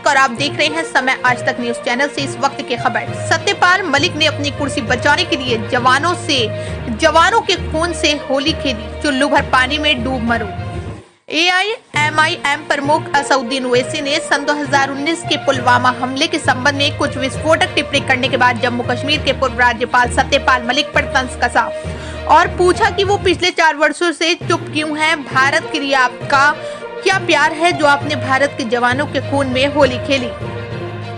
मलिक और आप देख रहे हैं समय आज तक न्यूज चैनल से इस वक्त की खबर। सत्यपाल मलिक ने अपनी कुर्सी बचाने के लिए जवानों के खून से होली खेली, चुल्लू भर पानी में डूब मरो। AIMIM प्रमुख असदुद्दीन ओवैसी ने सन 2019 के पुलवामा हमले के संबंध में कुछ विस्फोटक टिप्पणी करने के बाद जम्मू कश्मीर के पूर्व राज्यपाल सत्यपाल मलिक पर तंज कसा और पूछा कि वो पिछले 4 वर्षों से चुप क्यों हैं। भारत के लिए आपका क्या प्यार है जो आपने भारत के जवानों के खून में होली खेली?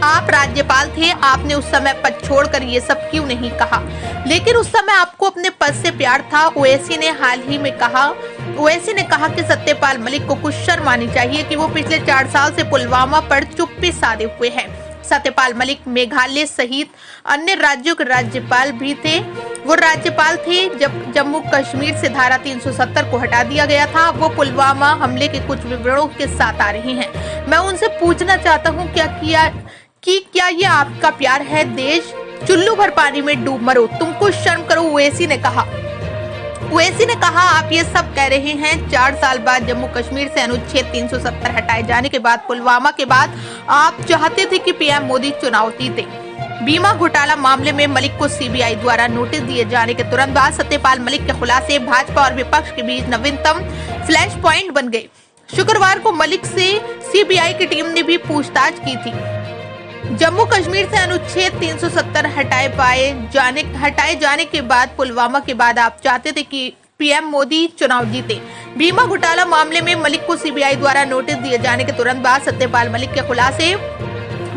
आप राज्यपाल थे, आपने उस समय पद छोड़कर ये सब क्यों नहीं कहा? लेकिन उस समय आपको अपने पद से प्यार था। ओवैसी ने कहा कि सत्यपाल मलिक को कुछ शर्म आनी चाहिए कि वो पिछले 4 साल से पुलवामा पर चुप्पी साधे हुए हैं। सत्यपाल मलिक मेघालय सहित अन्य राज्यों के राज्यपाल भी थे। वो राज्यपाल थे जब जम्मू कश्मीर से धारा 370 को हटा दिया गया था। वो पुलवामा हमले के कुछ विवरणों के साथ आ रही हैं। मैं उनसे पूछना चाहता हूँ क्या ये आपका प्यार है देश? चुल्लू भर पानी में डूब मरो, तुमको शर्म करो। ओवैसी ने कहा आप ये सब कह रहे हैं 4 साल बाद जम्मू कश्मीर से अनुच्छेद 370 हटाए जाने के बाद पुलवामा के बाद आप चाहते थे कि पीएम मोदी चुनाव जीते। बीमा घोटाला मामले में मलिक को सीबीआई द्वारा नोटिस दिए जाने के तुरंत बाद सत्यपाल मलिक के खुलासे भाजपा और विपक्ष के बीच नवीनतम फ्लैश पॉइंट बन गए। शुक्रवार को मलिक से सीबीआई की टीम ने भी पूछताछ की थी। जम्मू कश्मीर से अनुच्छेद 370 हटाए जाने के बाद पुलवामा के बाद आप चाहते थे कि पीएम मोदी चुनाव जीते। बीमा घोटाला मामले में मलिक को सीबीआई द्वारा नोटिस दिए जाने के तुरंत बाद सत्यपाल मलिक के खुलासे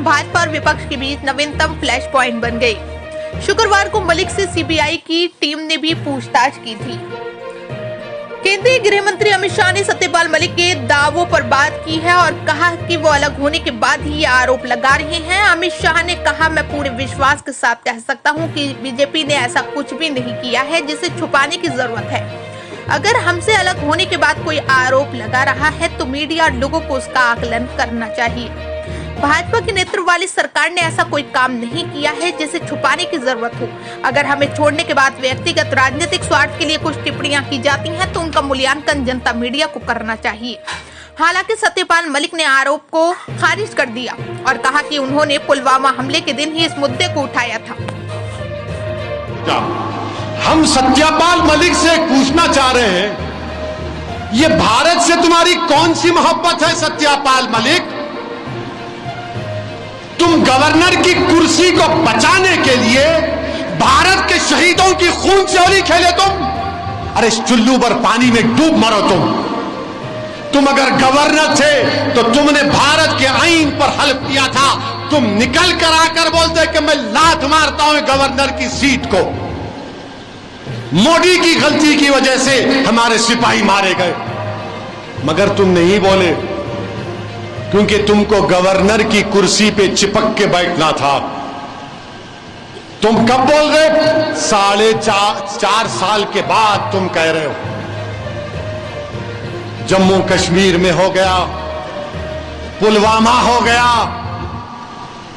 भाजपा और विपक्ष के बीच नवीनतम फ्लैश पॉइंट बन गए। शुक्रवार को मलिक से सीबीआई की टीम ने भी पूछताछ की थी। केंद्रीय गृह मंत्री अमित शाह ने सत्यपाल मलिक के दावों पर बात की है और कहा कि वो अलग होने के बाद ही ये आरोप लगा रहे हैं। अमित शाह ने कहा, मैं पूरे विश्वास के साथ कह सकता हूं कि बीजेपी ने ऐसा कुछ भी नहीं किया है जिसे छुपाने की जरूरत है। अगर हमसे अलग होने के बाद कोई आरोप लगा रहा है तो मीडिया और लोगों को उसका आकलन करना चाहिए। भाजपा के नेतृत्व वाली सरकार ने ऐसा कोई काम नहीं किया है जिसे छुपाने की जरूरत हो। अगर हमें छोड़ने के बाद व्यक्तिगत राजनीतिक स्वार्थ के लिए कुछ टिप्पणियां की जाती हैं तो उनका मूल्यांकन जनता मीडिया को करना चाहिए। हालांकि सत्यपाल मलिक ने आरोप को खारिज कर दिया और कहा कि उन्होंने पुलवामा हमले के दिन ही इस मुद्दे को उठाया था। हम सत्यपाल मलिक से पूछना चाह रहे हैं, ये भारत से तुम्हारी कौन सी मोहब्बत है सत्यपाल मलिक? तुम गवर्नर की कुर्सी को बचाने के लिए भारत के शहीदों की खून से होली खेले तुम? अरे चुल्लू भर पानी में डूब मरो तुम अगर गवर्नर थे तो तुमने भारत के आईन पर हल्फ किया था। तुम निकल कर आकर बोलते कि मैं लात मारता हूं गवर्नर की सीट को। मोदी की गलती की वजह से हमारे सिपाही मारे गए, मगर तुम नहीं बोले क्योंकि तुमको गवर्नर की कुर्सी पे चिपक के बैठना था। तुम कब बोल रहे? 4.5 साल के बाद तुम कह रहे हो। जम्मू कश्मीर में हो गया, पुलवामा हो गया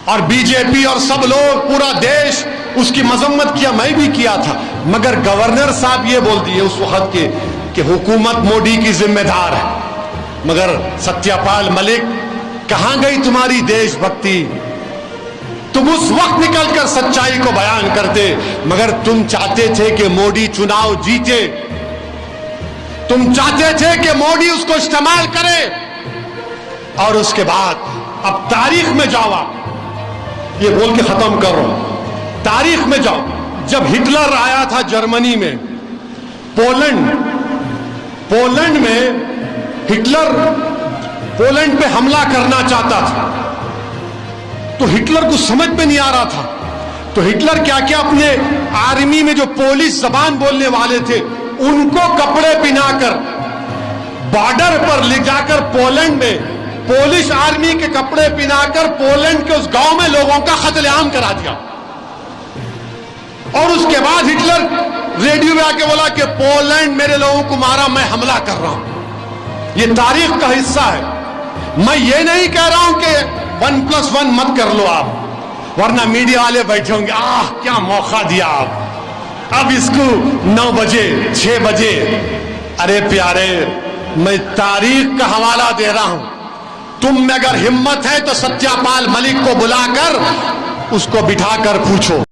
और बीजेपी और सब लोग पूरा देश उसकी मजम्मत किया, मैं भी किया था, मगर गवर्नर साहब ये बोल दिए उस वक्त के कि हुकूमत मोदी की जिम्मेदार है। मगर सत्यपाल मलिक, कहां गई तुम्हारी देशभक्ति? तुम उस वक्त निकलकर सच्चाई को बयान करते, मगर तुम चाहते थे कि मोदी चुनाव जीते। तुम चाहते थे कि मोदी उसको इस्तेमाल करे और उसके बाद अब तारीख में जाओ। ये बोल के खत्म कर रहा हूं, तारीख में जाओ। जब हिटलर आया था जर्मनी में, पोलैंड में हिटलर पोलैंड पे हमला करना चाहता था तो हिटलर को समझ में नहीं आ रहा था। तो हिटलर क्या क्या अपने आर्मी में जो पोलिश जबान बोलने वाले थे उनको कपड़े पहनाकर बॉर्डर पर ले जाकर पोलैंड में पोलिश आर्मी के कपड़े पहनाकर पोलैंड के उस गांव में लोगों का कत्लेआम करा दिया। और उसके बाद हिटलर रेडियो में आके बोला कि पोलैंड मेरे लोगों को मारा, मैं हमला कर रहा हूं। ये तारीख का हिस्सा है। मैं ये नहीं कह रहा हूं कि 1+1 मत कर लो आप, वरना मीडिया वाले बैठे होंगे, क्या मौका दिया आप, अब इसको 9 बजे 6 बजे। अरे प्यारे, मैं तारीख का हवाला दे रहा हूं। तुम में अगर हिम्मत है तो सत्यपाल मलिक को बुलाकर उसको बिठाकर पूछो।